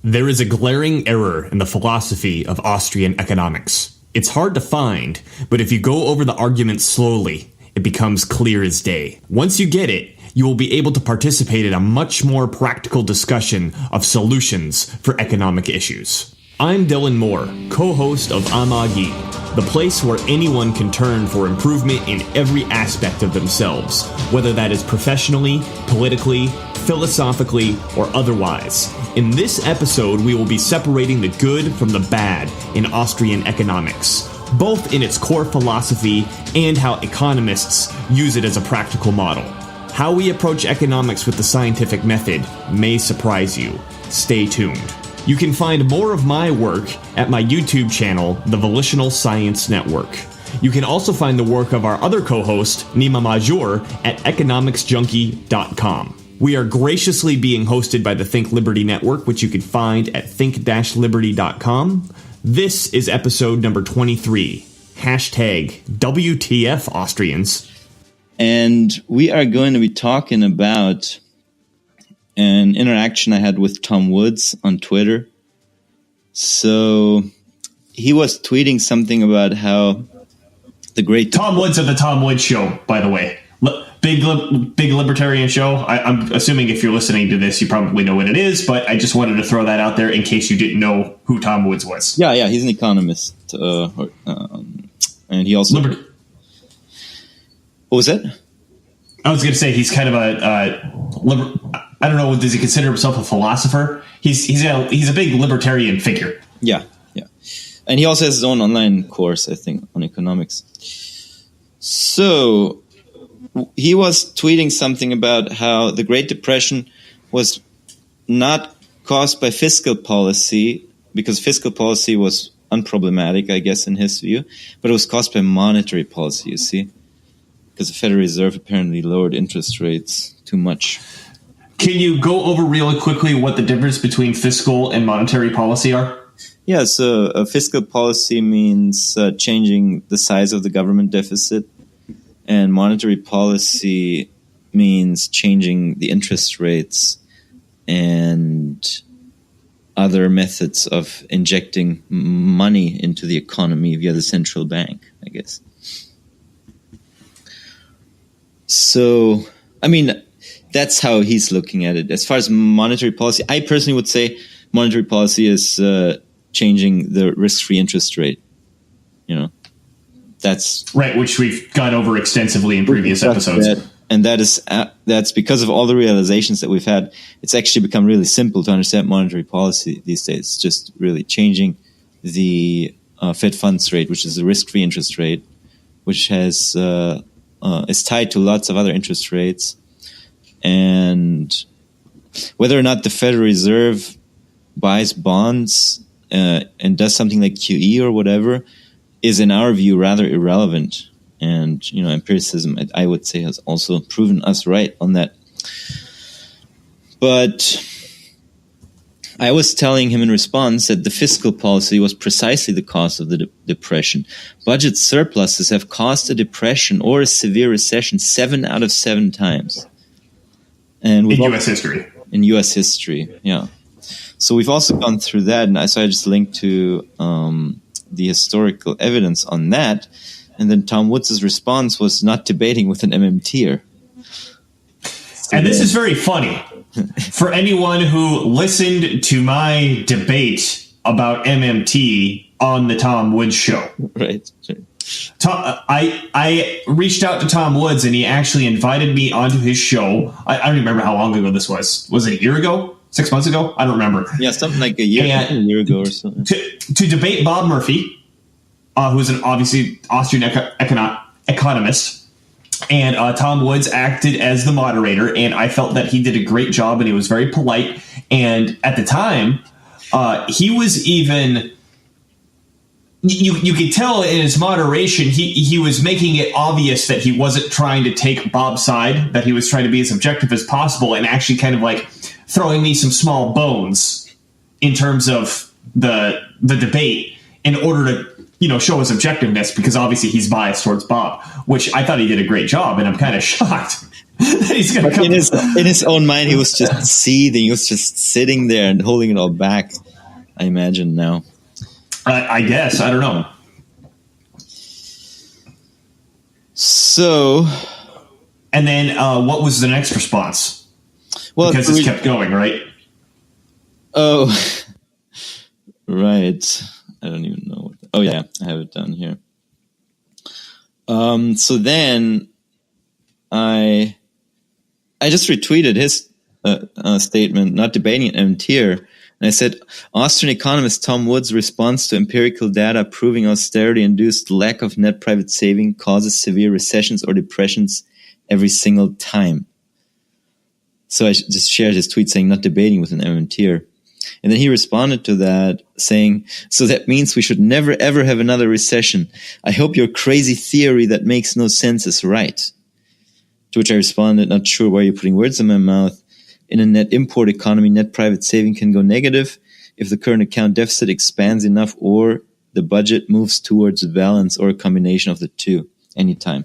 There is a glaring error in the philosophy of Austrian economics. It's hard to find, but if you go over the argument slowly, it becomes clear as day. Once you get it, you will be able to participate in a much more practical discussion of solutions for economic issues. I'm Dylan Moore, co-host of Amagi, the place where anyone can turn for improvement in every aspect of themselves, whether that is professionally, politically, philosophically, or otherwise. In this episode, we will be separating the good from the bad in Austrian economics, both in its core philosophy and how economists use it as a practical model. How we approach economics with the scientific method may surprise you. Stay tuned. You can find more of my work at my YouTube channel, The Volitional Science Network. You can also find the work of our other co-host, Nima at economicsjunkie.com. We are graciously being hosted by the Think Liberty Network, which you can find at think-liberty.com. This is episode number 23. Hashtag WTF Austrians. And we are going to be talking about an interaction I had with Tom Woods on Twitter. So he was tweeting something about how the great Tom Woods of the Tom Woods Show, by the way. Big libertarian show. I'm assuming if you're listening to this, you probably know what it is, but I just wanted to throw that out there in case you didn't know who Tom Woods was. Yeah, he's an economist. And he also... What was that? I was going to say he's kind of I don't know, does he consider himself a philosopher? He's a big libertarian figure. Yeah. And he also has his own online course, I think, on economics. So he was tweeting something about how the Great Depression was not caused by fiscal policy, because fiscal policy was unproblematic, I guess, in his view, but it was caused by monetary policy, you see, because the Federal Reserve apparently lowered interest rates too much. Can you go over really quickly what the difference between fiscal and monetary policy are? Yeah, so fiscal policy means changing the size of the government deficit, and monetary policy means changing the interest rates and other methods of injecting money into the economy via the central bank, I guess. So, I mean, that's how he's looking at it. As far as monetary policy, I personally would say monetary policy is changing the risk-free interest rate. You know, that's right, which we've gone over extensively in previous episodes. That's because of all the realizations that we've had. It's actually become really simple to understand monetary policy these days. It's just really changing the Fed funds rate, which is the risk-free interest rate, which has is tied to lots of other interest rates. And whether or not the Federal Reserve buys bonds and does something like QE or whatever is, in our view, rather irrelevant. And, you know, empiricism, I would say, has also proven us right on that. But I was telling him in response that the fiscal policy was precisely the cause of the depression. Budget surpluses have caused a depression or a severe recession 7 out of 7 times. And in U.S. history. In U.S. history, yeah. So we've also gone through that, and so I just linked to the historical evidence on that. And then Tom Woods' response was not debating with an MMTer. And this is very funny. For anyone who listened to my debate about MMT on the Tom Woods Show. Right. I reached out to Tom Woods, and he actually invited me onto his show. I don't remember how long ago this was. Was it a year ago? 6 months ago? I don't remember. Yeah, something like a year ago or something. To debate Bob Murphy, who's an obviously Austrian economist. And Tom Woods acted as the moderator, and I felt that he did a great job, and he was very polite. And at the time, he was even... You could tell in his moderation, he was making it obvious that he wasn't trying to take Bob's side, that he was trying to be as objective as possible, and actually kind of like throwing me some small bones in terms of the debate in order to show his objectiveness, because obviously he's biased towards Bob, which I thought he did a great job, and I'm kind of shocked that he's going to come. In his own mind, he was just seething. He was just sitting there and holding it all back, I imagine now. I guess. I don't know. So... And then what was the next response? Well, because it's kept going, right? Oh, right. I don't even know. Oh, yeah. I have it down here. So then I just retweeted his statement, not debating an tier. And I said, Austrian economist Tom Wood's response to empirical data proving austerity-induced lack of net private saving causes severe recessions or depressions every single time. So I just shared his tweet saying, not debating with an M tier. And then he responded to that saying, so that means we should never ever have another recession. I hope your crazy theory that makes no sense is right. To which I responded, not sure why you're putting words in my mouth. In a net import economy, net private saving can go negative if the current account deficit expands enough or the budget moves towards balance, or a combination of the two anytime.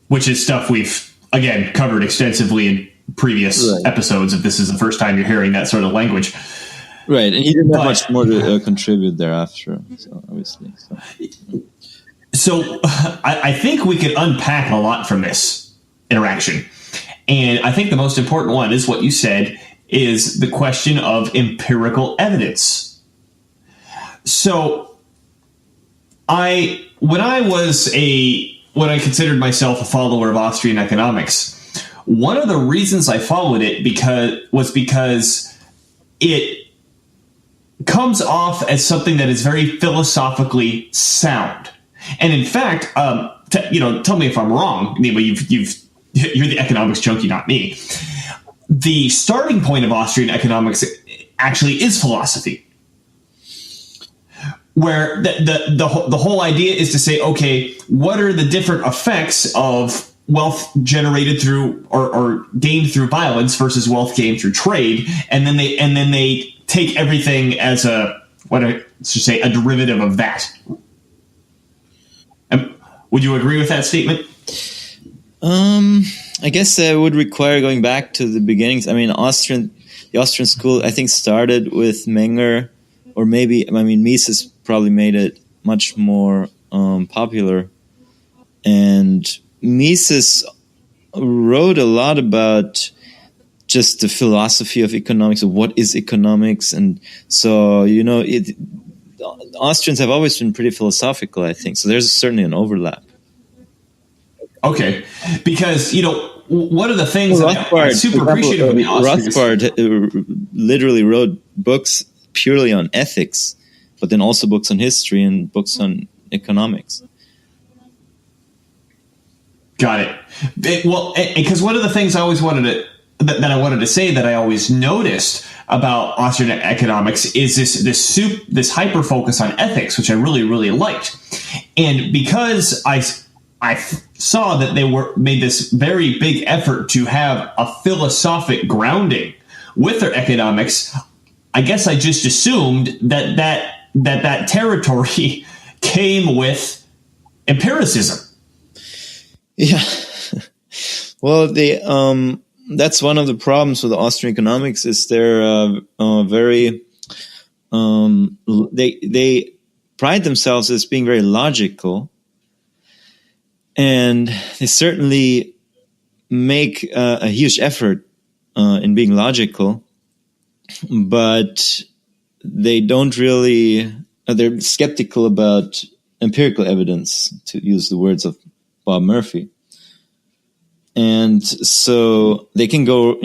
Which is stuff we've, again, covered extensively in previous episodes, if this is the first time you're hearing that sort of language. Right, and he didn't have much more to contribute thereafter, so obviously. So I think we could unpack a lot from this interaction. And I think the most important one is what you said, is the question of empirical evidence. So when I considered myself a follower of Austrian economics, one of the reasons I followed it was because it comes off as something that is very philosophically sound. And in fact, tell me if I'm wrong, Nima, you're the economics junkie, not me. The starting point of Austrian economics actually is philosophy, where the whole idea is to say, okay, what are the different effects of wealth generated through or gained through violence versus wealth gained through trade, and then they take everything as a derivative of that. Would you agree with that statement? I guess I would require going back to the beginnings. I mean, the Austrian school, I think, started with Menger, or Mises probably made it much more popular. And Mises wrote a lot about just the philosophy of economics, of what is economics. And so, Austrians have always been pretty philosophical, I think. So there's certainly an overlap. Okay, because one of the things that I'm super appreciative of the Austrians. Rothbard literally wrote books purely on ethics, but then also books on history and books on economics. Got it. Well, because one of the things I always wanted to say that I always noticed about Austrian economics is this hyper focus on ethics, which I really, really liked, and because I saw that they made this very big effort to have a philosophic grounding with their economics, I guess I just assumed that territory came with empiricism. Yeah. Well, that's one of the problems with Austrian economics is they're very they pride themselves as being very logical. And they certainly make a huge effort in being logical, but they don't really, they're skeptical about empirical evidence, to use the words of Bob Murphy. And so they can go,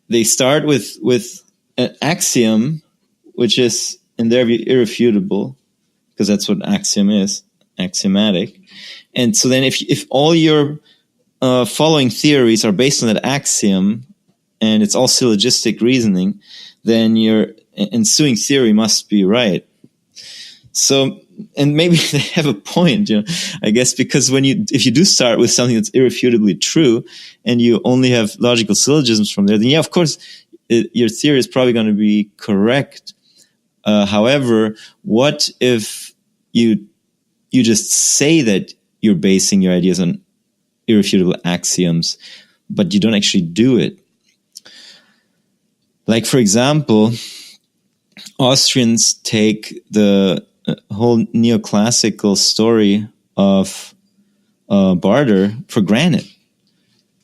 they start with an axiom, which is, in their view, irrefutable, because that's what an axiom is. Axiomatic. And so then if all your following theories are based on that axiom and it's all syllogistic reasoning, then your ensuing theory must be right. So, and maybe they have a point, I guess, because if you do start with something that's irrefutably true and you only have logical syllogisms from there, then of course, your theory is probably going to be correct. However, what if you just say that you're basing your ideas on irrefutable axioms, but you don't actually do it? Like, for example, Austrians take the whole neoclassical story of barter for granted.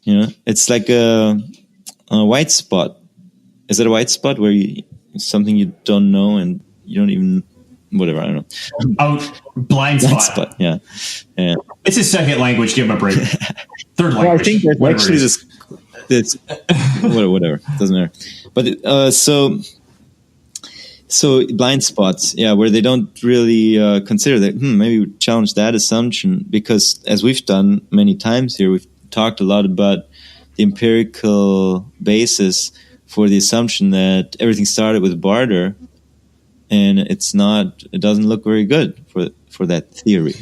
It's like a white spot. Is it a white spot where something you don't know and you don't even, whatever, I don't know. Blind spot. Yeah. It's a second language, give him a break. Third language. Well, I think there's actually this, whatever, doesn't matter. But so blind spots, where they don't really consider that, maybe we challenge that assumption, because as we've done many times here, we've talked a lot about the empirical basis for the assumption that everything started with barter, and it doesn't look very good for that theory.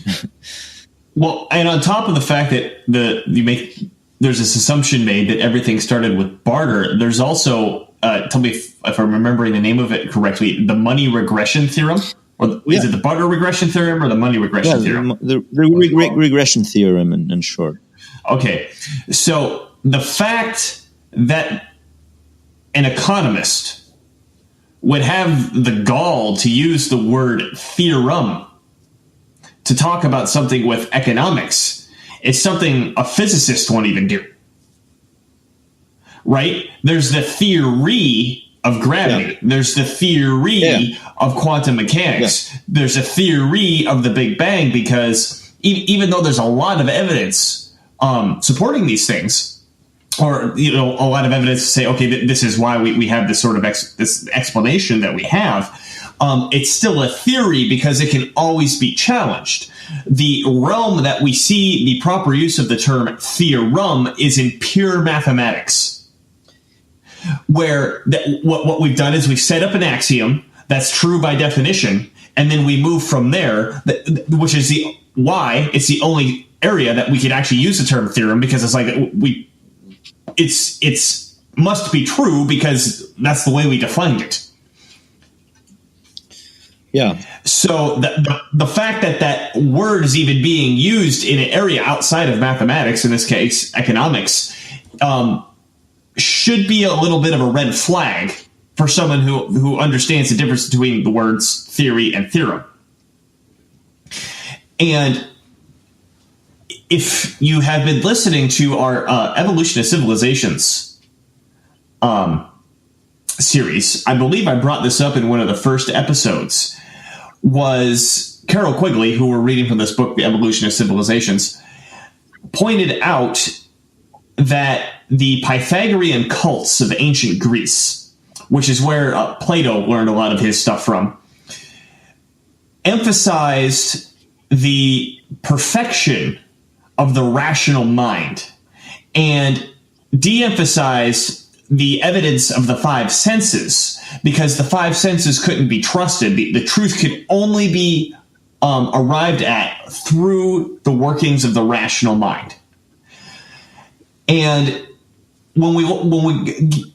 Well, and on top of the fact that there's this assumption made that everything started with barter, there's also, tell me if I'm remembering the name of it correctly, the money regression theorem? Or is it the barter regression theorem or the money regression theorem? The regression theorem in short. Okay, so the fact that an economist would have the gall to use the word theorem to talk about something with economics, it's something a physicist won't even do. Right? There's the theory of gravity. Yeah. There's the theory of quantum mechanics. Yeah. There's a theory of the Big Bang, because even though there's a lot of evidence supporting these things, or a lot of evidence to say, okay, this is why we have this sort of this explanation that we have, it's still a theory because it can always be challenged. The realm that we see the proper use of the term theorem is in pure mathematics, where what we've done is we've set up an axiom that's true by definition, and then we move from there, which is why it's the only area that we could actually use the term theorem, because it's like it's must be true because that's the way we defined it. Yeah. So the fact that word is even being used in an area outside of mathematics, in this case economics, should be a little bit of a red flag for someone who understands the difference between the words theory and theorem. And if you have been listening to our Evolution of Civilizations series, I believe I brought this up in one of the first episodes, was Carol Quigley, who we're reading from this book, The Evolution of Civilizations, pointed out that the Pythagorean cults of ancient Greece, which is where Plato learned a lot of his stuff from, emphasized the perfection of the rational mind and de-emphasized the evidence of the five senses, because the five senses couldn't be trusted. The truth could only be arrived at through the workings of the rational mind. And when we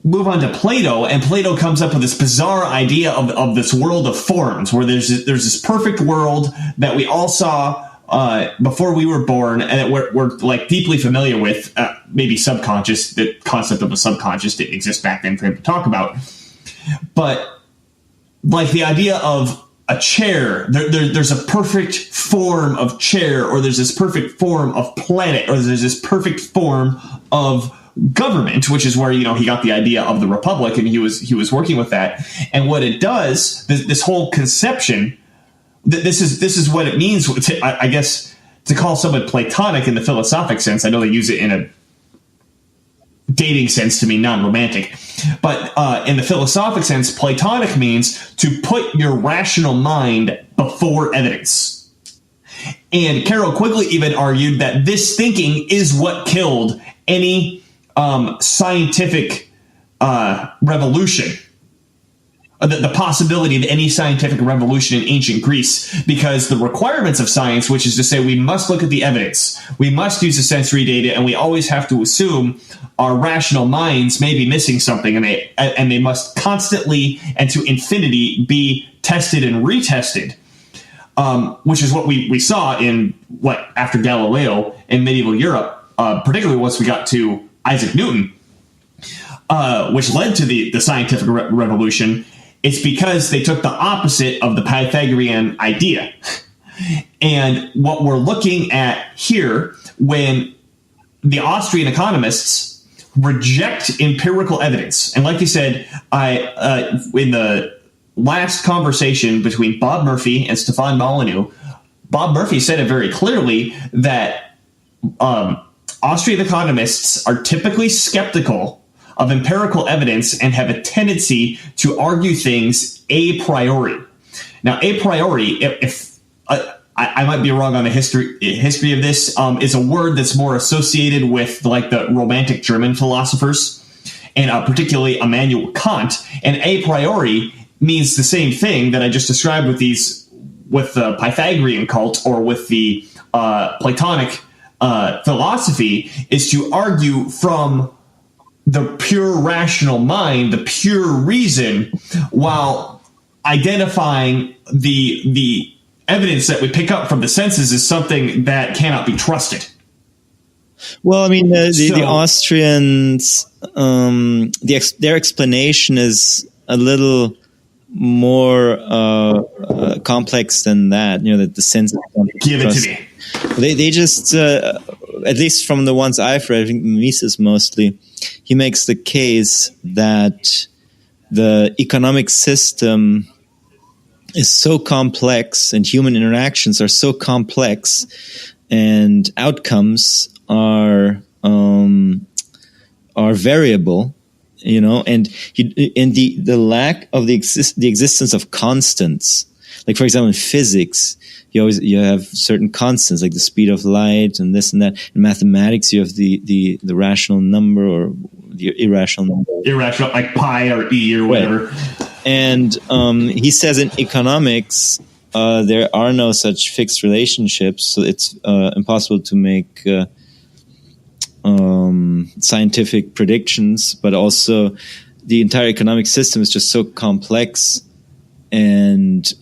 move on to Plato, and Plato comes up with this bizarre idea of this world of forms, where there's this perfect world that we all saw before we were born, and that we're like deeply familiar with, maybe subconscious. The concept of a subconscious didn't exist back then for him to talk about. But like the idea of a chair, there's a perfect form of chair, or there's this perfect form of planet, or there's this perfect form of government, which is where he got the idea of the republic, and he was working with that. And what it does, this whole conception, this is what it means, I guess, to call someone Platonic in the philosophic sense. I know they use it in a dating sense to mean non-romantic, but in the philosophic sense, Platonic means to put your rational mind before evidence. And Carol Quigley even argued that this thinking is what killed any scientific revolution. The possibility of any scientific revolution in ancient Greece, because the requirements of science, which is to say we must look at the evidence, we must use the sensory data, and we always have to assume our rational minds may be missing something, and they must constantly and to infinity be tested and retested, which is what we saw in after Galileo in medieval Europe, particularly once we got to Isaac Newton, which led to the scientific revolution. It's because they took the opposite of the Pythagorean idea. And what we're looking at here, when the Austrian economists reject empirical evidence, and like you said, in the last conversation between Bob Murphy and Stefan Molyneux, Bob Murphy said it very clearly that Austrian economists are typically skeptical of empirical evidence and have a tendency to argue things a priori. Now, a priori, if I might be wrong on the history of this, is a word that's more associated with the Romantic German philosophers, and particularly Immanuel Kant. And a priori means the same thing that I just described with the Pythagorean cult or with the Platonic philosophy, is to argue from the pure rational mind, the pure reason, while identifying the evidence that we pick up from the senses as something that cannot be trusted. Well, I mean, the Austrians, their explanation is a little more complex than that. That the senses don't give it trust. To me. They just, at least from the ones I've read, I think Mises mostly, he makes the case that the economic system is so complex and human interactions are so complex and outcomes are variable, and the lack of the existence of constants. Like, for example, in physics, you have certain constants like the speed of light and this and that. In mathematics, you have the rational number or the irrational number. Irrational, like pi or e or whatever. Right. And he says in economics, there are no such fixed relationships, so it's impossible to make scientific predictions, but also the entire economic system is just so complex, and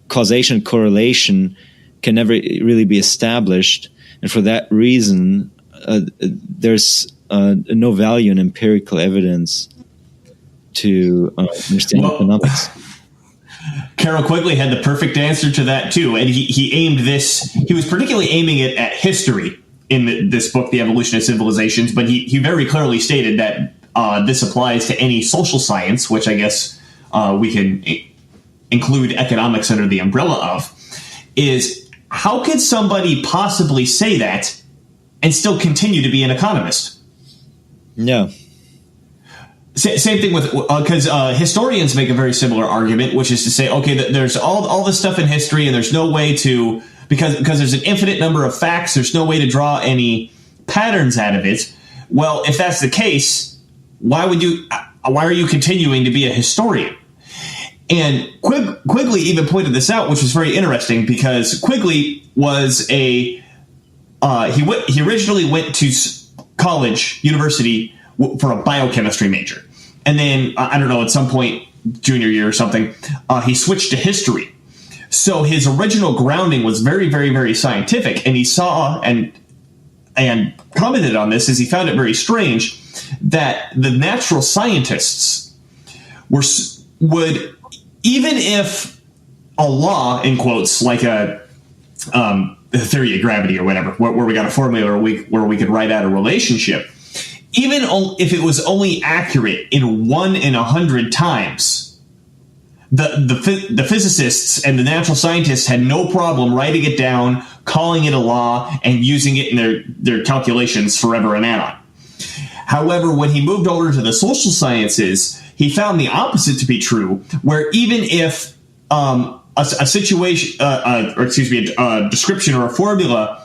causation and correlation can never really be established. And for that reason, there's no value in empirical evidence to understand economics. Carroll Quigley had the perfect answer to that too, and he aimed this. He was particularly aiming it at history in this book, The Evolution of Civilizations. But he very clearly stated that this applies to any social science, which I guess we can include economics under the umbrella of. Is how could somebody possibly say that and still continue to be an economist? No. Same thing with, because historians make a very similar argument, which is to say, okay, there's all this stuff in history, and there's no way to, because there's an infinite number of facts, there's no way to draw any patterns out of it. Well, if that's the case, why are you continuing to be a historian? And Quigley even pointed this out, which was very interesting, because Quigley was he originally went to university for a biochemistry major. And then, I don't know, at some point, junior year or something, he switched to history. So his original grounding was very, very, very scientific. And he saw and commented on this as he found it very strange that the natural scientists would, even if a law, in quotes, like the theory of gravity or whatever, where we got a formula where we could write out a relationship, even if it was only accurate in 1 in 100 times, the physicists and the natural scientists had no problem writing it down, calling it a law, and using it in their calculations forever and anon. However, when he moved over to the social sciences, he found the opposite to be true, where even if a situation, a description or a formula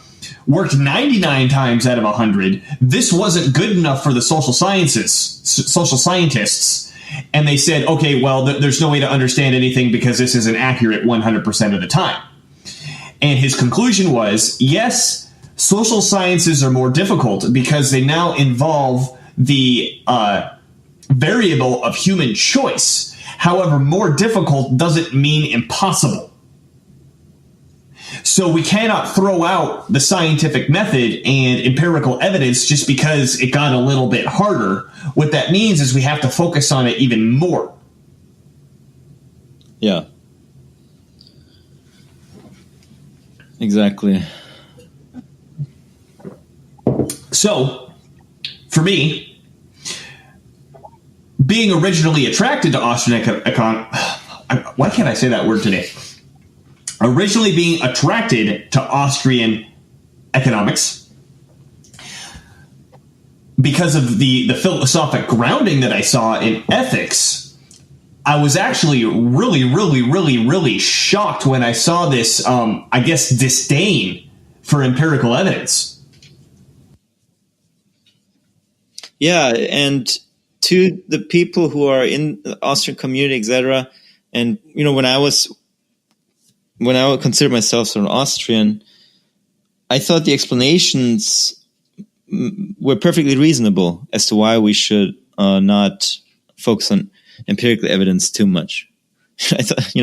worked 99 times out of 100, this wasn't good enough for the social scientists. And they said, okay, well, there's no way to understand anything because this isn't accurate 100% of the time. And his conclusion was, yes, social sciences are more difficult because they now involve the variable of human choice. However, more difficult doesn't mean impossible. So we cannot throw out the scientific method and empirical evidence just because it got a little bit harder. What that means is we have to focus on it even more. Yeah. Exactly. So, for me, being originally attracted to Austrian why can't I say that word today? Originally being attracted to Austrian economics because of the philosophic grounding that I saw in ethics, I was actually really shocked when I saw this, disdain for empirical evidence. Yeah, and to the people who are in the Austrian community, etc., and when I would consider myself sort of Austrian, I thought the explanations were perfectly reasonable as to why we should not focus on empirical evidence too much. I thought,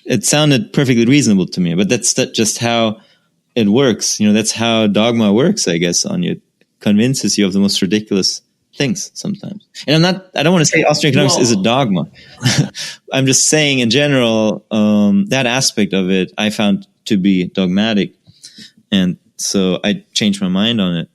it sounded perfectly reasonable to me, but that's just how it works. That's how dogma works, I guess, on you. It convinces you of the most ridiculous things sometimes. And I don't want to say Austrian economics is a dogma. I'm just saying in general, that aspect of it I found to be dogmatic. And so I changed my mind on it.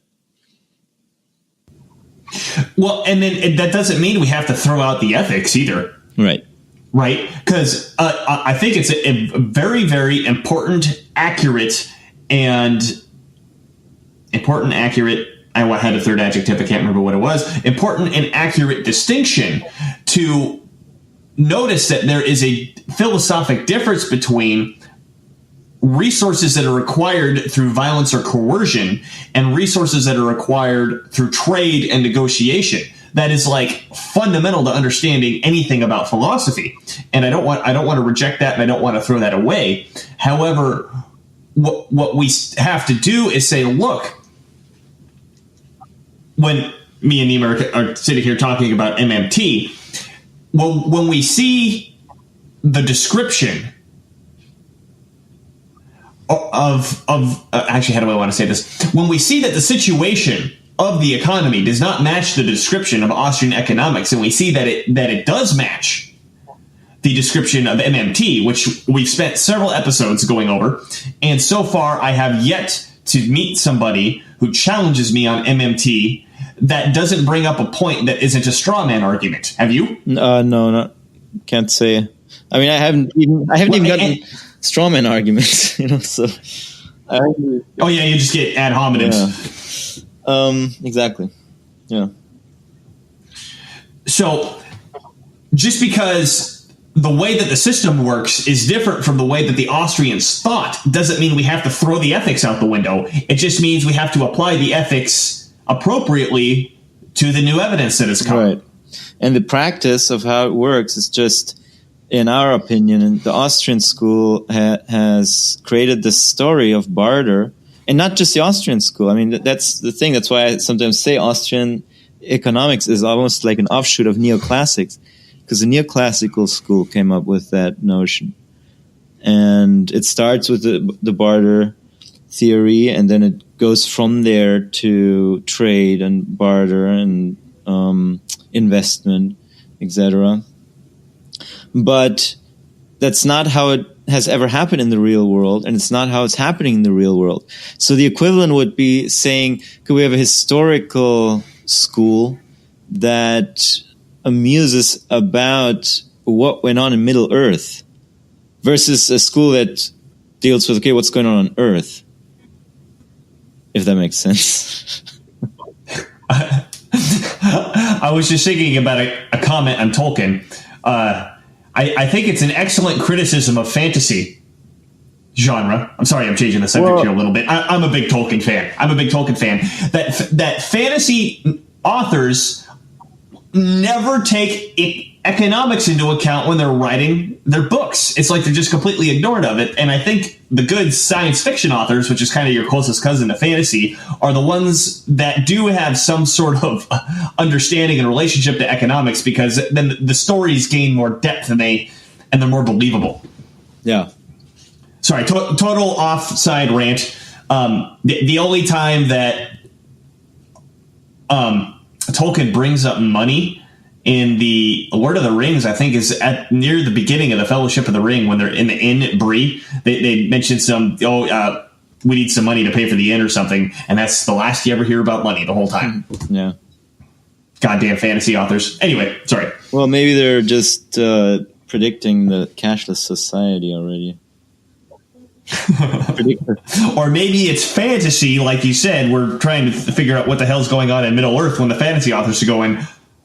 Well, and then that doesn't mean we have to throw out the ethics either. Right. Right? Because I think it's a very, very important, accurate, I had a third adjective, I can't remember what it was, important and accurate distinction to notice that there is a philosophic difference between resources that are acquired through violence or coercion and resources that are acquired through trade and negotiation. That is fundamental to understanding anything about philosophy. And I don't want to reject that, and I don't want to throw that away. However, what we have to do is say, look, when me and Nima are sitting here talking about MMT, when we see the description actually, how do I want to say this? When we see that the situation of the economy does not match the description of Austrian economics, and we see that it does match the description of MMT, which we've spent several episodes going over, and so far I have yet to meet somebody who challenges me on MMT that doesn't bring up a point that isn't a straw man argument. Have you? No, can't say. I mean, I haven't even gotten straw man arguments. So. Oh yeah, you just get ad hominems. Yeah. Exactly. Yeah. So, just because the way that the system works is different from the way that the Austrians thought doesn't mean we have to throw the ethics out the window. It just means we have to apply the ethics appropriately to the new evidence that has come. Right. And the practice of how it works is just, in our opinion, the Austrian school has created this story of barter, and not just the Austrian school. I mean, that's the thing. That's why I sometimes say Austrian economics is almost like an offshoot of neoclassics, because the neoclassical school came up with that notion. And it starts with the barter theory, and then it goes from there to trade and barter and investment, etc. But that's not how it has ever happened in the real world, and it's not how it's happening in the real world. So the equivalent would be saying, could we have a historical school that amuses about what went on in Middle Earth versus a school that deals with, okay, what's going on Earth? If that makes sense. I was just thinking about a comment on Tolkien. I think it's an excellent criticism of fantasy genre. I'm sorry, I'm changing the subject here a little bit. I'm a big Tolkien fan. That fantasy authors never take economics into account when they're writing their books. It's like they're just completely ignorant of it. And I think the good science fiction authors, which is kind of your closest cousin to fantasy, are the ones that do have some sort of understanding and relationship to economics, because then the stories gain more depth and they're more believable. Yeah. Sorry, total offside rant. The only time that Tolkien brings up money in the Lord of the Rings, I think, is at near the beginning of the Fellowship of the Ring, when they're in the inn at Bree. They mentioned we need some money to pay for the inn or something, and that's the last you ever hear about money the whole time. Yeah. Goddamn fantasy authors. Anyway, sorry. Well, maybe they're just predicting the cashless society already. Or maybe it's fantasy, like you said. We're trying to figure out what the hell's going on in Middle Earth when the fantasy authors are going,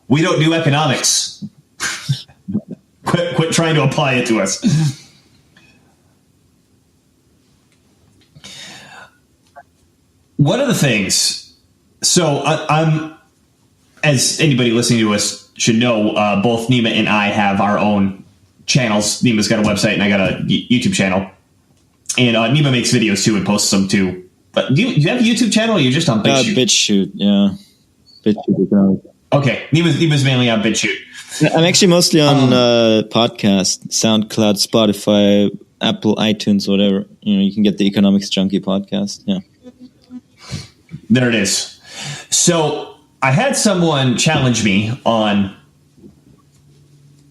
we don't do economics. Quit trying to apply it to us. One of the things, so I'm, as anybody listening to us should know, both Nima and I have our own channels. Nima's got a website and I got a YouTube channel. And Nima makes videos too and posts them too. But do you have a YouTube channel, or you're just on BitChute? BitChute, yeah. BitChute. Okay, Nima's mainly on BitChute. I'm actually mostly on podcast, SoundCloud, Spotify, Apple, iTunes, whatever. You can get the Economics Junkie podcast. Yeah. There it is. So I had someone challenge me on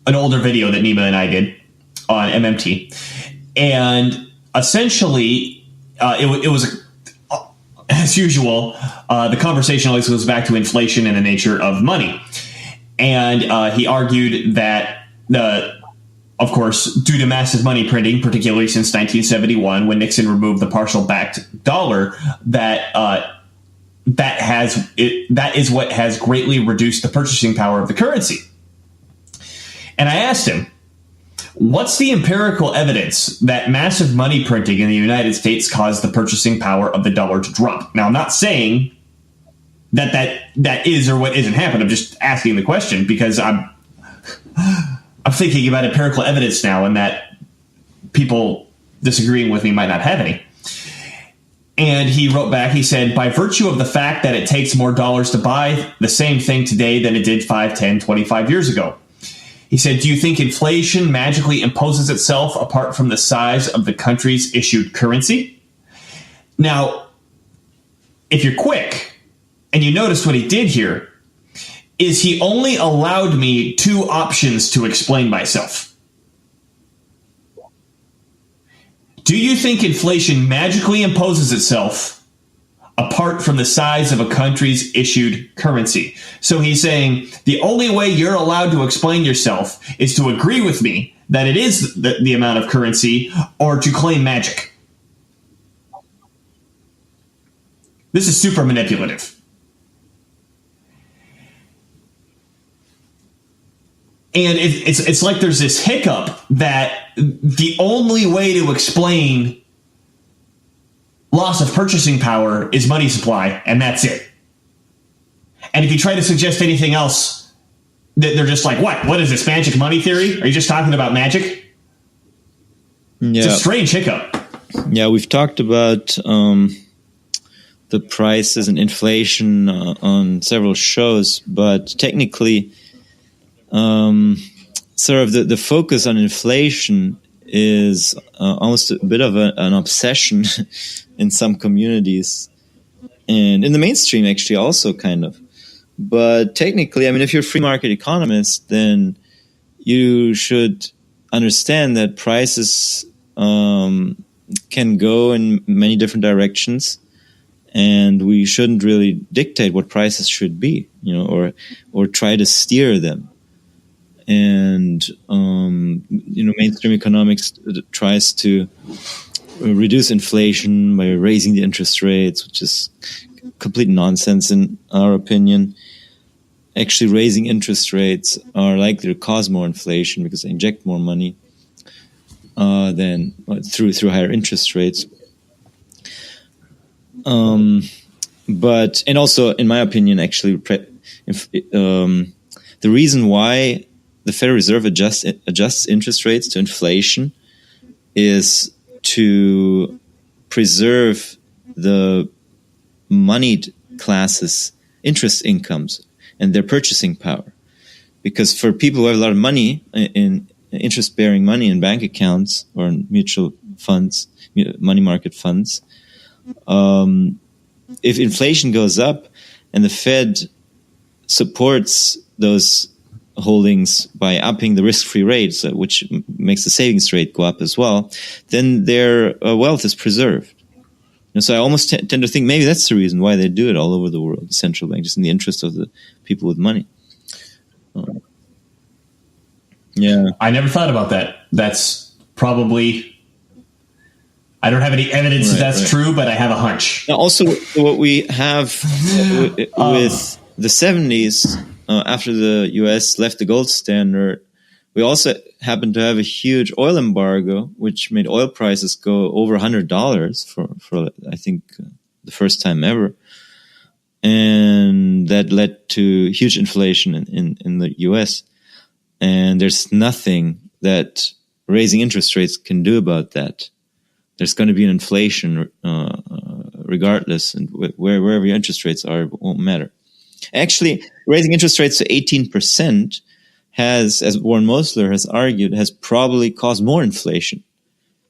an older video that Nima and I did on MMT. And essentially, it was, as usual, the conversation always goes back to inflation and the nature of money. And he argued that, of course, due to massive money printing, particularly since 1971, when Nixon removed the partial backed dollar, that is what has greatly reduced the purchasing power of the currency. And I asked him, what's the empirical evidence that massive money printing in the United States caused the purchasing power of the dollar to drop? Now, I'm not saying that is or what isn't happened. I'm just asking the question because I'm thinking about empirical evidence now, and that people disagreeing with me might not have any. And he wrote back, he said, by virtue of the fact that it takes more dollars to buy the same thing today than it did 5, 10, 25 years ago. He said, do you think inflation magically imposes itself apart from the size of the country's issued currency? Now, if you're quick and you notice what he did here, is he only allowed me 2 options to explain myself. Do you think inflation magically imposes itself apart from the size of a country's issued currency? So he's saying the only way you're allowed to explain yourself is to agree with me that it is the amount of currency, or to claim magic. This is super manipulative. And it's like there's this hiccup that the only way to explain loss of purchasing power is money supply, and that's it. And if you try to suggest anything else, they're just like, what is this, magic money theory? Are you just talking about magic? Yeah. It's a strange hiccup. Yeah, we've talked about the prices and inflation on several shows, but technically sort of the focus on inflation is almost a bit of an obsession in some communities, and in the mainstream actually also kind of. But technically, I mean, if you're a free market economist, then you should understand that prices can go in many different directions, and we shouldn't really dictate what prices should be, or try to steer them. And mainstream economics tries to reduce inflation by raising the interest rates, which is complete nonsense in our opinion. Actually, raising interest rates are likely to cause more inflation because they inject more money than through higher interest rates. But also, in my opinion, actually, the reason why the Federal Reserve adjusts interest rates to inflation is to preserve the moneyed classes' interest incomes and their purchasing power. Because for people who have a lot of money in interest-bearing money in bank accounts or in mutual funds, money market funds, if inflation goes up and the Fed supports those holdings by upping the risk-free rate, which makes the savings rate go up as well, then their wealth is preserved. And so I almost tend to think maybe that's the reason why they do it all over the world, the central bank, just in the interest of the people with money. Yeah. I never thought about that. That's probably... I don't have any evidence that that's true, but I have a hunch. Now also, what we have with the 70s, after the U.S. left the gold standard, we also happened to have a huge oil embargo, which made oil prices go over $100 for I think, the first time ever. And that led to huge inflation in the U.S. And there's nothing that raising interest rates can do about that. There's going to be an inflation regardless, and wherever your interest rates are, it won't matter. Actually, raising interest rates to 18% has, as Warren Mosler has argued, has probably caused more inflation.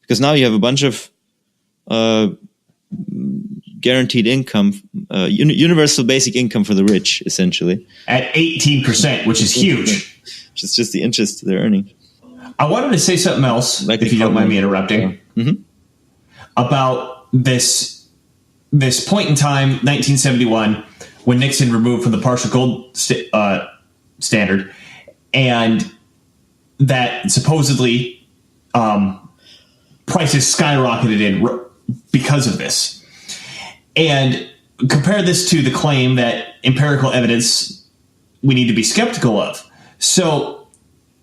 Because now you have a bunch of guaranteed income, universal basic income for the rich, essentially. At 18%, which is huge. Which is just the interest they're earning. I wanted to say something else, if you don't mind me interrupting, about this point in time, 1971, when Nixon removed from the partial gold standard, and that supposedly prices skyrocketed because of this. And compare this to the claim that empirical evidence we need to be skeptical of. So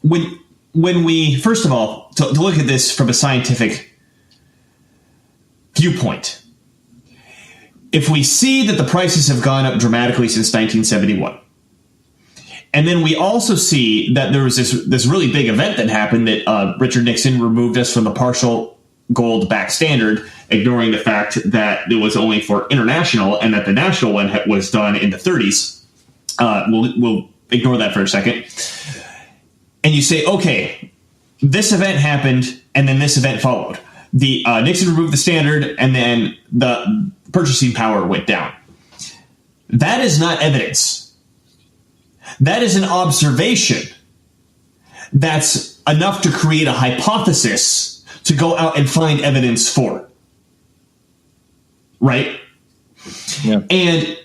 when we, first of all, to look at this from a scientific viewpoint, if we see that the prices have gone up dramatically since 1971, and then we also see that there was this really big event that happened that Richard Nixon removed us from the partial gold back standard, ignoring the fact that it was only for international and that the national one was done in the 30s. We'll ignore that for a second. And you say, okay, this event happened and then this event followed. The Nixon removed the standard and then the purchasing power went down. That is not evidence. That is an observation that's enough to create a hypothesis to go out and find evidence for. Right? Yeah. And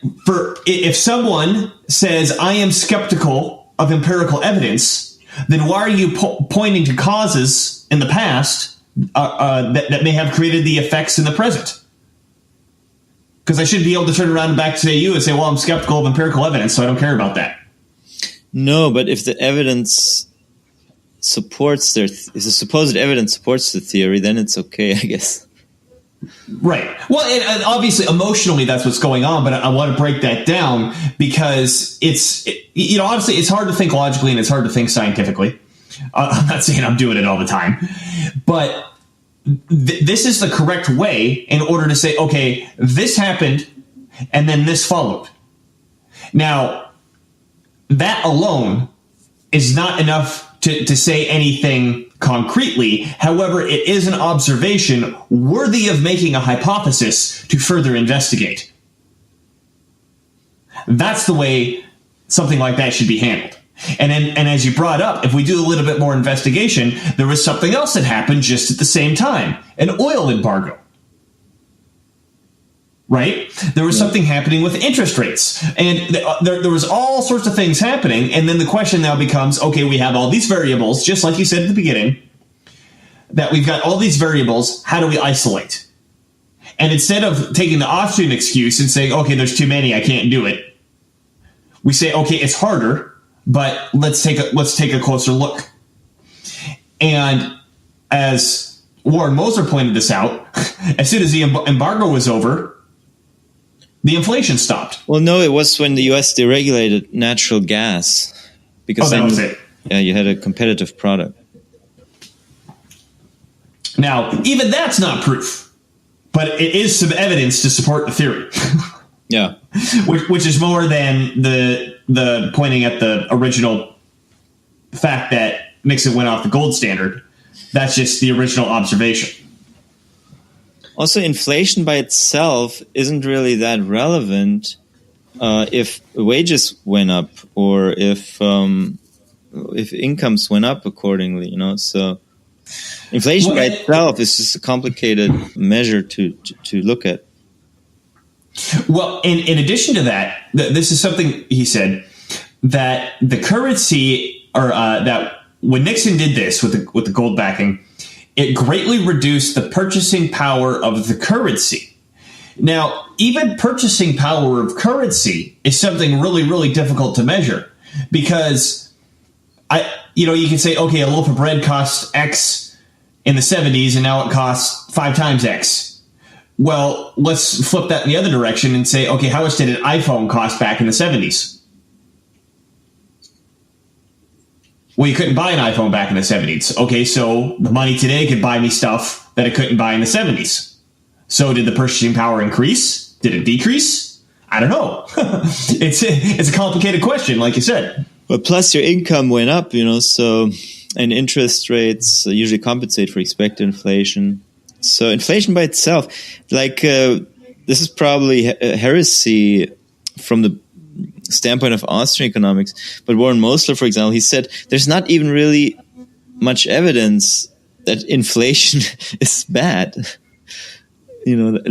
if someone says, I am skeptical of empirical evidence, then why are you pointing to causes in the past that may have created the effects in the present? Because I should be able to turn around and back to you and say, well, I'm skeptical of empirical evidence, so I don't care about that. No, but if the evidence supports if the supposed evidence supports the theory, then it's okay, I guess. Right. Well, and obviously, emotionally, that's what's going on. But I want to break that down because honestly, it's hard to think logically and it's hard to think scientifically. I'm not saying I'm doing it all the time, but this is the correct way in order to say, okay, this happened and then this followed. Now, that alone is not enough to say anything concretely. However, it is an observation worthy of making a hypothesis to further investigate. That's the way something like that should be handled. And as you brought up, if we do a little bit more investigation, there was something else that happened just at the same time, an oil embargo. Right? There was something happening with interest rates. And there was all sorts of things happening. And then the question now becomes, okay, we have all these variables, just like you said at the beginning, that we've got all these variables. How do we isolate? And instead of taking the Austrian excuse and saying, okay, there's too many, I can't do it, we say, okay, it's harder, but let's take a closer look. And as Warren Mosler pointed this out, as soon as the embargo was over, the inflation stopped. Well, no, it was when the U.S. deregulated natural gas. Because that was it. you had a competitive product. Now, even that's not proof, but it is some evidence to support the theory. Yeah, which is more than the pointing at the original fact that Nixon went off the gold standard. That's just the original observation. Also, inflation by itself isn't really that relevant if wages went up or if incomes went up accordingly. So inflation by itself is just a complicated measure to look at. Well, in addition to that, this is something he said, that the currency, or that when Nixon did this with the gold backing, it greatly reduced the purchasing power of the currency. Now, even purchasing power of currency is something really, really difficult to measure, because you can say, okay, a loaf of bread cost X in the 70s, and now it costs 5 times X. Well, let's flip that in the other direction and say, okay, how much did an iPhone cost back in the 70s? Well, you couldn't buy an iPhone back in the 70s. Okay, so the money today could buy me stuff that it couldn't buy in the 70s. So did the purchasing power increase? Did it decrease? I don't know. It's a complicated question, like you said. But plus your income went up, so, and interest rates usually compensate for expected inflation. So inflation by itself, this is probably a heresy from the standpoint of Austrian economics. But Warren Mosler, for example, he said there's not even really much evidence that inflation is bad. Sort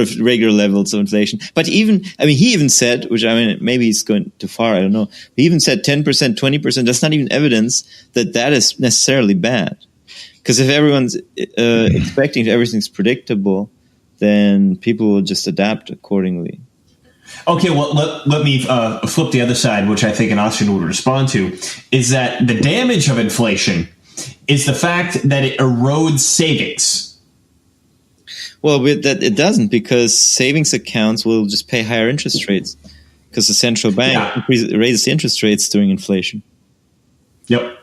of regular levels of inflation. But he even said, maybe he's going too far, I don't know. He even said 10%, 20%, that's not even evidence that is necessarily bad. Because if everyone's expecting everything's predictable, then people will just adapt accordingly. Okay, well, let me flip the other side, which I think an Austrian would respond to, is that the damage of inflation is the fact that it erodes savings. Well, that it doesn't, because savings accounts will just pay higher interest rates because the central bank raises the interest rates during inflation. Yep.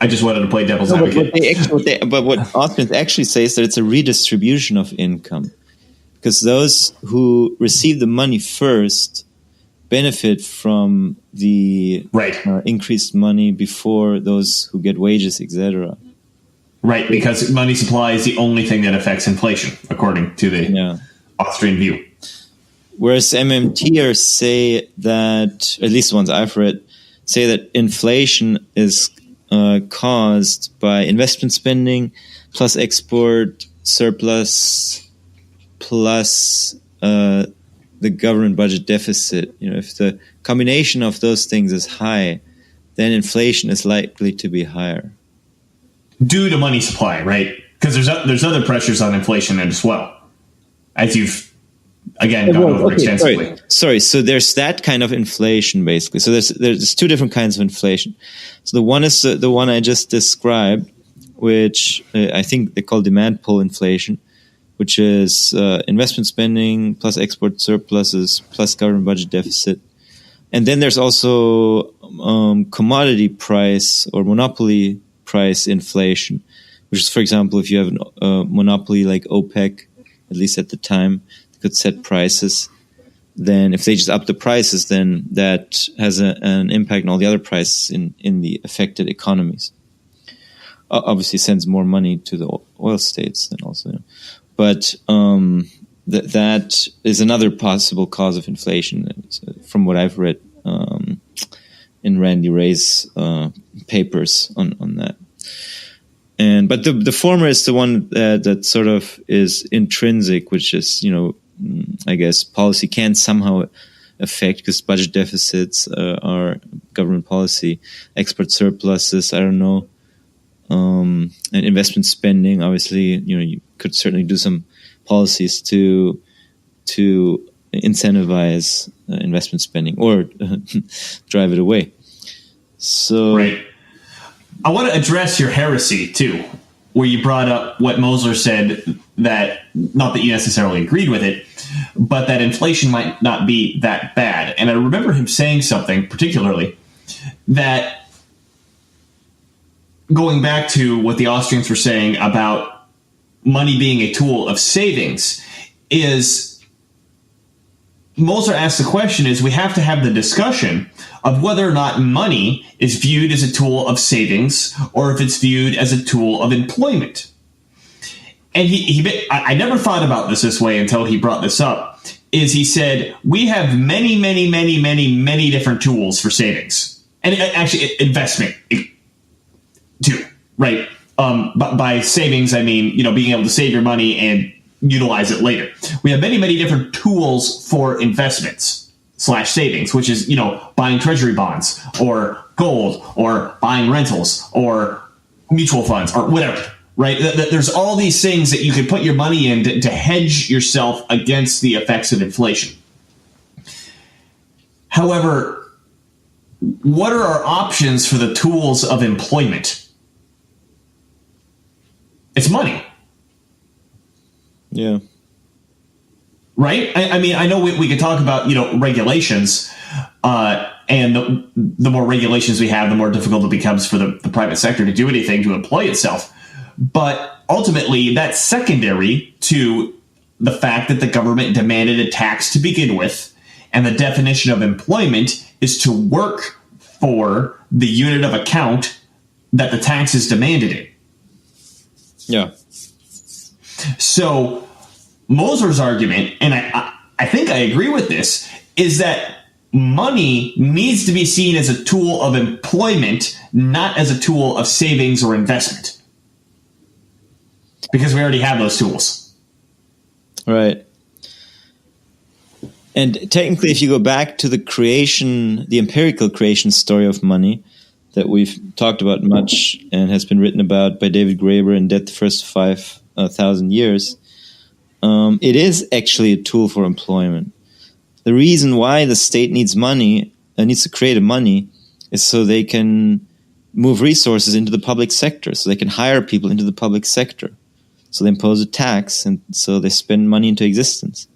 I just wanted to play devil's advocate. But what Austrians actually say is that it's a redistribution of income, because those who receive the money first benefit from the increased money before those who get wages, etc. Right, because money supply is the only thing that affects inflation, according to the Austrian view. Whereas MMTers say that, at least the ones I've read, say that inflation is caused by investment spending plus export surplus plus the government budget deficit. If the combination of those things is high, then inflation is likely to be higher. Due to money supply, right? Because there's other pressures on inflation as well, as you've again gone over extensively. Sorry. So there's that kind of inflation, basically. So there's 2 different kinds of inflation. So the one is the one I just described, which I think they call demand pull inflation, which is investment spending plus export surpluses plus government budget deficit. And then there's also commodity price or monopoly price inflation, which is, for example, if you have a monopoly like OPEC, at least at the time, could set prices. Then if they just up the prices, then that has an impact on all the other prices in the affected economies. Obviously sends more money to the oil states then also. But that is another possible cause of inflation from what I've read in Randy Ray's papers on that. But the former is the one that sort of is intrinsic, which is, I guess policy can somehow affect, because budget deficits are government policy, export surpluses, I don't know, and investment spending. Obviously, you could certainly do some policies to incentivize investment spending or drive it away. So, right. I want to address your heresy too, where you brought up what Moser said, that not that you necessarily agreed with it, but that inflation might not be that bad. And I remember him saying something particularly that, going back to what the Austrians were saying about money being a tool of savings, is Moser asked the question is we have to have the discussion of whether or not money is viewed as a tool of savings or if it's viewed as a tool of employment. And I never thought about this way until he brought this up, is he said, we have many, many, many, many, many different tools for savings. And actually investment too, right? But by savings, I mean, being able to save your money and utilize it later. We have many, many different tools for investments / savings, which is, buying treasury bonds or gold or buying rentals or mutual funds or whatever, right? There's all these things that you can put your money in to hedge yourself against the effects of inflation. However, what are our options for the tools of employment? It's money. Yeah. Right? I mean, I know we could talk about, regulations, and the more regulations we have, the more difficult it becomes for the private sector to do anything to employ itself. But ultimately, that's secondary to the fact that the government demanded a tax to begin with, and the definition of employment is to work for the unit of account that the tax is demanded in. Yeah. So Moser's argument, and I think I agree with this, is that money needs to be seen as a tool of employment, not as a tool of savings or investment. Because we already have those tools. Right. And technically, if you go back to the empirical creation story of money that we've talked about much and has been written about by David Graeber in Debt the First 5,000 Years, it is actually a tool for employment. The reason why the state needs money, needs to create money, is so they can move resources into the public sector, so they can hire people into the public sector. So they impose a tax, and so they spend money into existence.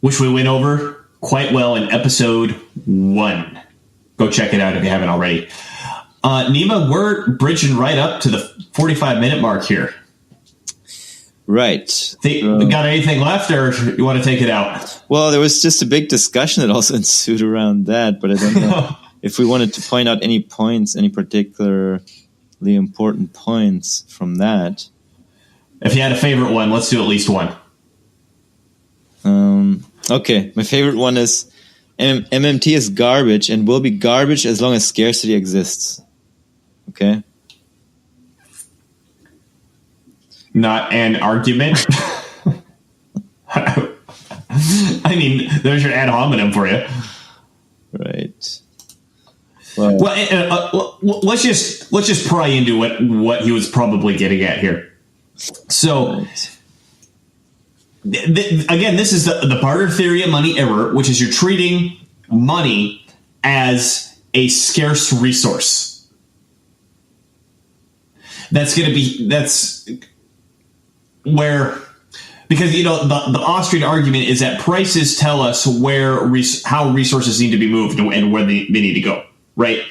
Which we went over quite well in episode 1. Go check it out if you haven't already. Nima, we're bridging right up to the 45-minute mark here. Right. Got anything left, or you want to take it out? Well, there was just a big discussion that also ensued around that, but I don't know if we wanted to point out any points, any particularly important points from that. If you had a favorite one, let's do at least one. Okay, my favorite one is MMT is garbage and will be garbage as long as scarcity exists. Okay? Not an argument. I mean, there's your ad hominem for you. Right. Well, let's just pry into what he was probably getting at here. So, again, this is the barter theory of money error, which is you're treating money as a scarce resource. That's where, because the Austrian argument is that prices tell us how resources need to be moved and where they need to go, right?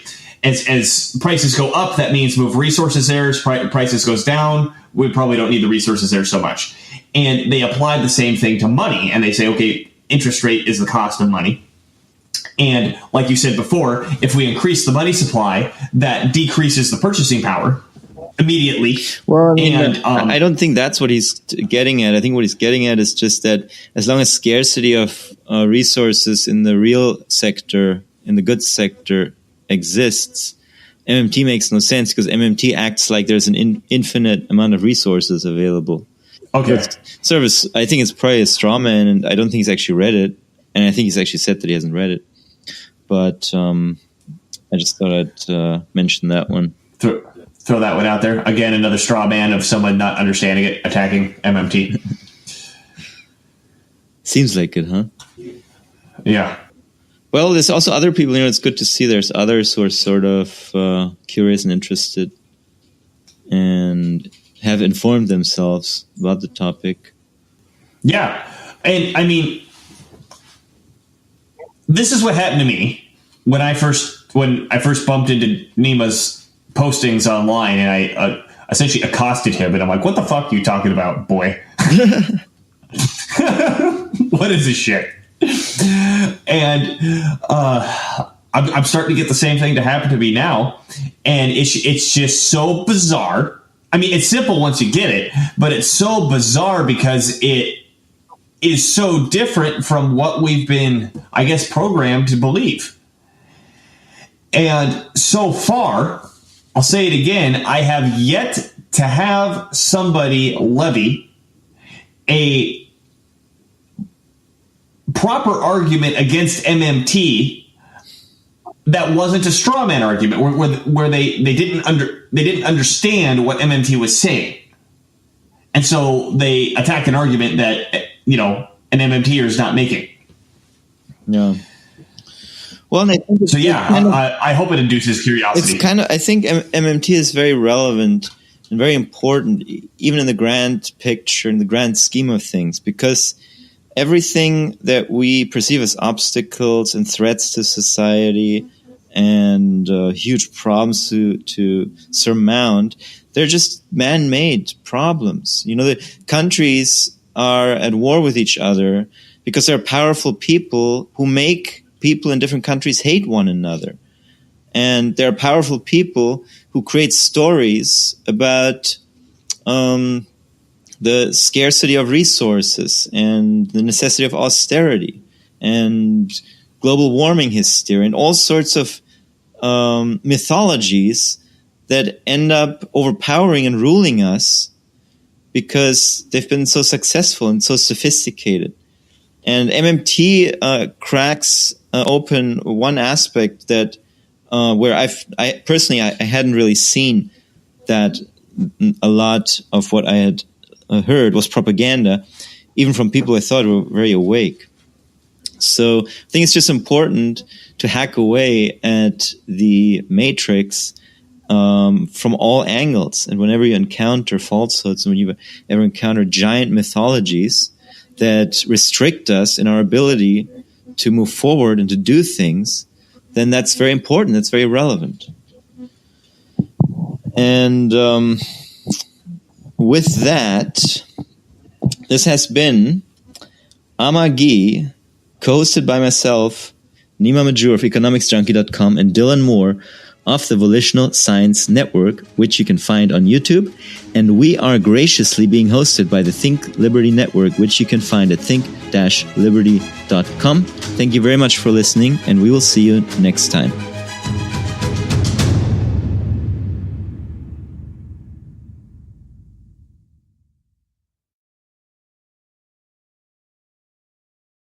As prices go up, that means move resources there. As prices goes down, we probably don't need the resources there so much. And they apply the same thing to money, and they say, okay, interest rate is the cost of money. And like you said before, if we increase the money supply, that decreases the purchasing power immediately. Well, I don't think that's what he's getting at. I think what he's getting at is just that as long as scarcity of resources in the real sector, in the goods sector, exists, MMT makes no sense because MMT acts like there's an infinite amount of resources available. Okay. Service, I think it's probably a straw man, and I don't think he's actually read it. And I think he's actually said that he hasn't read it. But I just thought I'd mention that one. Throw that one out there. Again, another straw man of someone not understanding it, attacking MMT. Seems like it, huh? Yeah. Well, there's also other people, it's good to see there's others who are sort of curious and interested and have informed themselves about the topic. Yeah. And I mean, this is what happened to me when I first bumped into Nima's postings online, and I essentially accosted him, and I'm like, what the fuck are you talking about, boy? What is this shit? And I'm starting to get the same thing to happen to me now, and it's just so bizarre. I mean, it's simple once you get it, but it's so bizarre because it is so different from what we've been, I guess, programmed to believe. And so far, I'll say it again, I have yet to have somebody levy a proper argument against MMT that wasn't a straw man argument, where they didn't understand what MMT was saying, and so they attack an argument that an MMTer is not making. Yeah. Well, and I think so. Yeah, I hope it induces curiosity. I think MMT is very relevant and very important, even in the grand picture, in the grand scheme of things, because everything that we perceive as obstacles and threats to society and huge problems to surmount, they're just man-made problems. The countries are at war with each other because there are powerful people who make people in different countries hate one another. And there are powerful people who create stories about the scarcity of resources and the necessity of austerity and global warming hysteria and all sorts of mythologies that end up overpowering and ruling us because they've been so successful and so sophisticated. And MMT cracks open one aspect that where I personally hadn't really seen, that a lot of what I had heard was propaganda, even from people I thought were very awake. So I think it's just important to hack away at the matrix from all angles. And whenever you encounter falsehoods, when you ever encounter giant mythologies that restrict us in our ability to move forward and to do things, then that's very important. That's very relevant. And with that, this has been Amagi, co-hosted by myself, Nima Majur of economicsjunkie.com, and Dylan Moore of the Volitional Science Network, which you can find on YouTube. And we are graciously being hosted by the Think Liberty Network, which you can find at think-liberty.com. Thank you very much for listening, and we will see you next time.